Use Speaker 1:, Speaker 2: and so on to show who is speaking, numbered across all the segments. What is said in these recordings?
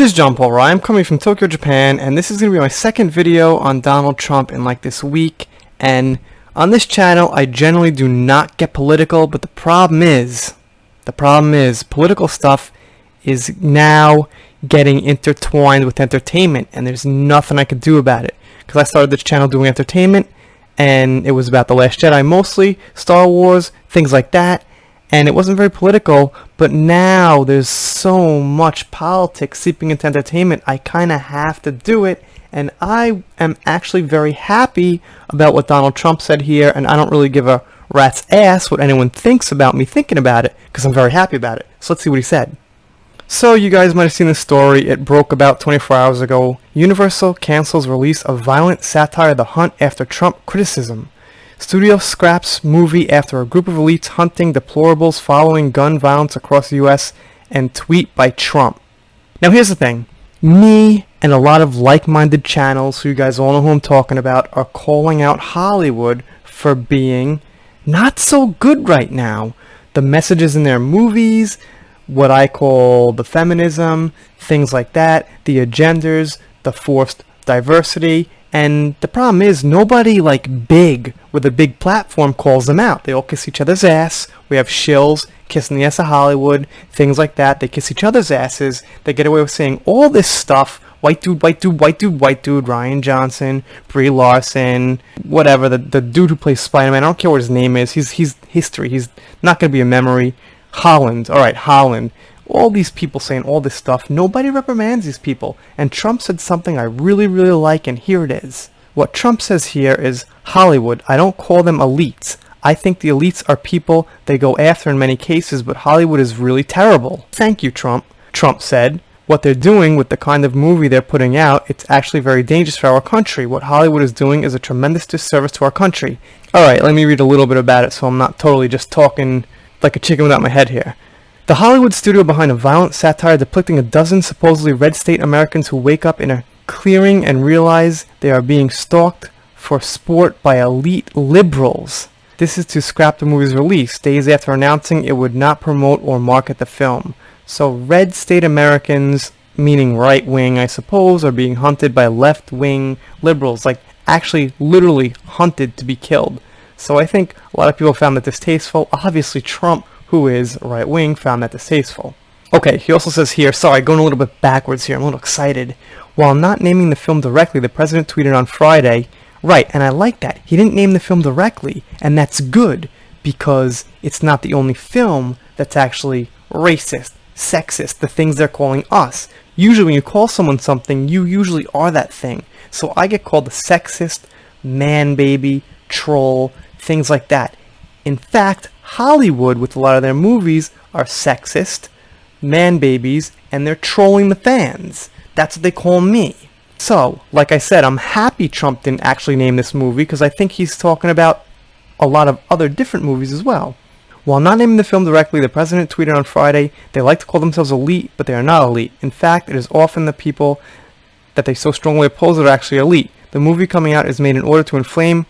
Speaker 1: This is John Paul Ryan. I'm coming from Tokyo, Japan, and this is going to be my second video on Donald Trump in like this week. And on this channel, I generally do not get political, but the problem is political stuff is now getting intertwined with entertainment, and there's nothing I could do about it. Because I started this channel doing entertainment, and it was about The Last Jedi mostly, Star Wars, things like that. And it wasn't very political, but now there's so much politics seeping into entertainment, I kind of have to do it. And I am actually very happy about what Donald Trump said here, and I don't really give a rat's ass what anyone thinks about me thinking about it, because I'm very happy about it. So let's see what he said. So you guys might have seen this story. It broke about 24 hours ago. Universal cancels release of violent satire The Hunt after Trump criticism. Studio scraps movie after a group of elites hunting deplorables following gun violence across the U.S. and tweet by Trump. Now here's the thing. Me and a lot of like-minded channels, who you guys all know who I'm talking about, are calling out Hollywood for being not so good right now. The messages in their movies, what I call the feminism, things like that, the agendas, the forced diversity. And the problem is, nobody like big with a big platform calls them out. They all kiss each other's ass. We have shills kissing the ass of Hollywood, things like that. They kiss each other's asses. They get away with saying all this stuff. White dude, white dude, white dude, white dude, Ryan Johnson, Brie Larson, whatever, the dude who plays Spider-Man. I don't care what his name is. He's history. He's not going to be a memory. Holland. All right, Holland. All these people saying all this stuff, nobody reprimands these people. And Trump said something I really, really like, and here it is. What Trump says here is, Hollywood, I don't call them elites. I think the elites are people they go after in many cases, but Hollywood is really terrible. Thank you, Trump. Trump said, what they're doing with the kind of movie they're putting out, it's actually very dangerous for our country. What Hollywood is doing is a tremendous disservice to our country. Alright, let me read a little bit about it so I'm not totally just talking like a chicken without my head here. The Hollywood studio behind a violent satire depicting a dozen supposedly red state Americans who wake up in a clearing and realize they are being stalked for sport by elite liberals. This is to scrap the movie's release, days after announcing it would not promote or market the film. So red state Americans, meaning right wing I suppose, are being hunted by left wing liberals, like actually literally hunted to be killed. So I think a lot of people found that distasteful. Obviously Trump, who is right-wing, found that distasteful. Okay, he also says here, sorry, going a little bit backwards here, I'm a little excited. While not naming the film directly, the president tweeted on Friday, right, and I like that. He didn't name the film directly, and that's good, because it's not the only film that's actually racist, sexist, the things they're calling us. Usually when you call someone something, you usually are that thing. So I get called a sexist, man-baby, troll, things like that. In fact, Hollywood, with a lot of their movies, are sexist, man-babies, and they're trolling the fans. That's what they call me. So, like I said, I'm happy Trump didn't actually name this movie, because I think he's talking about a lot of other different movies as well. While not naming the film directly, the president tweeted on Friday, they like to call themselves elite, but they are not elite. In fact, it is often the people that they so strongly oppose that are actually elite. The movie coming out is made in order to inflame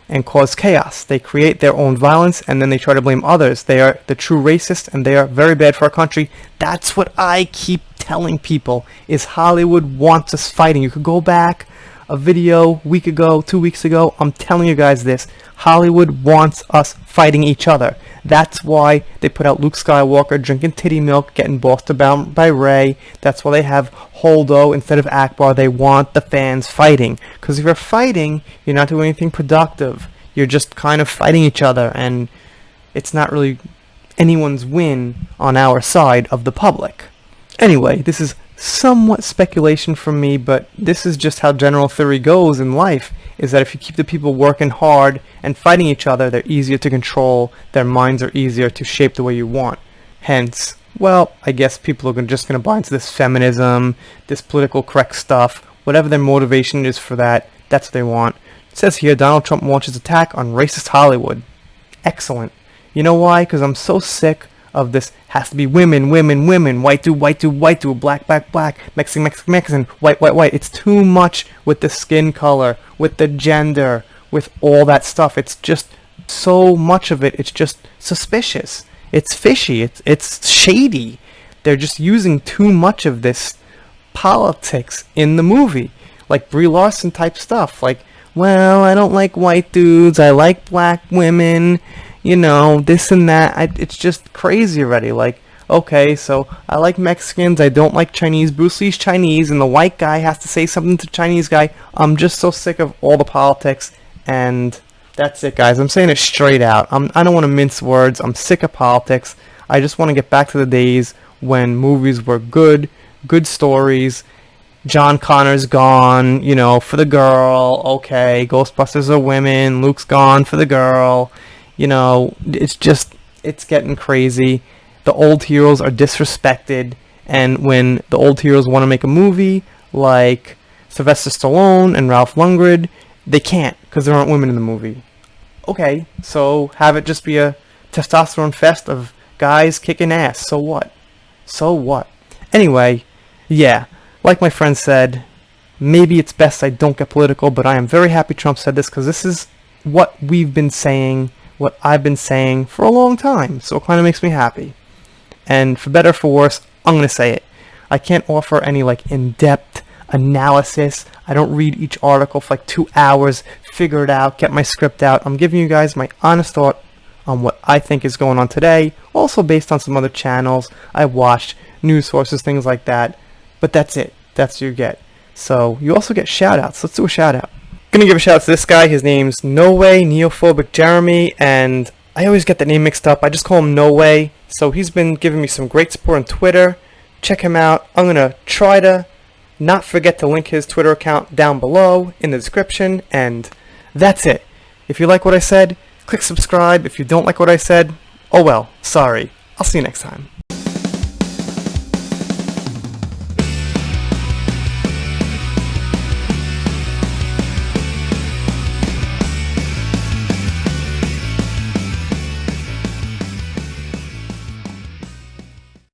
Speaker 1: and cause chaos. They create their own violence and then they try to blame others. They are the true racists and they are very bad for our country. That's what I keep telling people, is Hollywood wants us fighting. You could go back a video a week ago, 2 weeks ago. I'm telling you guys this. Hollywood wants us fighting each other. That's why they put out Luke Skywalker drinking titty milk, getting bossed about by Rey. That's why they have Holdo instead of Akbar. They want the fans fighting. Because if you're fighting, you're not doing anything productive. You're just kind of fighting each other, and it's not really anyone's win on our side of the public. Anyway, this is somewhat speculation from me, but this is just how general theory goes in life, is that if you keep the people working hard and fighting each other, they're easier to control, their minds are easier to shape the way you want. Hence, well, I guess people are just going to buy into this feminism, this political correct stuff, whatever their motivation is for that, that's what they want. It says here, Donald Trump launches attack on racist Hollywood. Excellent. You know why? Because I'm so sick of this has to be women, women, women, white dude, white dude, white dude, black, black, black, Mexican, Mexican, Mexican, white, white, white. It's too much with the skin color, with the gender, with all that stuff. It's just so much of it. It's just suspicious. It's fishy. It's shady. They're just using too much of this politics in the movie, like Brie Larson type stuff, like, well, I don't like white dudes, I like black women, you know, this and that. It's just crazy already. Like, okay, so I like Mexicans, I don't like Chinese, Bruce Lee's Chinese, and the white guy has to say something to the Chinese guy. I'm just so sick of all the politics, and that's it, guys. I'm saying it straight out. I don't want to mince words. I'm sick of politics. I just want to get back to the days when movies were good stories. John Connor's gone, you know, for the girl. Okay, Ghostbusters are women. Luke's gone for the girl. You know, it's getting crazy. The old heroes are disrespected, and when the old heroes want to make a movie like Sylvester Stallone and Ralph Lundgren, they can't because there aren't women in the movie. Okay, so have it just be a testosterone fest of guys kicking ass. So what? So what? Anyway, yeah, like my friend said, maybe it's best I don't get political, but I am very happy Trump said this, because this is what we've been saying, what I've been saying for a long time, so it kind of makes me happy. And for better or for worse, I'm going to say it. I can't offer any like in-depth analysis. I don't read each article for like 2 hours, figure it out, get my script out. I'm giving you guys my honest thought on what I think is going on today, also based on some other channels I watched, news sources, things like that. But that's it. That's what you get. So you also get shout-outs. Let's do a shout-out. Gonna give a shout-out to this guy. His name's No Way Neophobic Jeremy, and I always get the name mixed up. I just call him No Way. So he's been giving me some great support on Twitter. Check him out. I'm gonna try to not forget to link his Twitter account down below in the description, and that's it. If you like what I said, click subscribe. If you don't like what I said, oh well, sorry. I'll see you next time.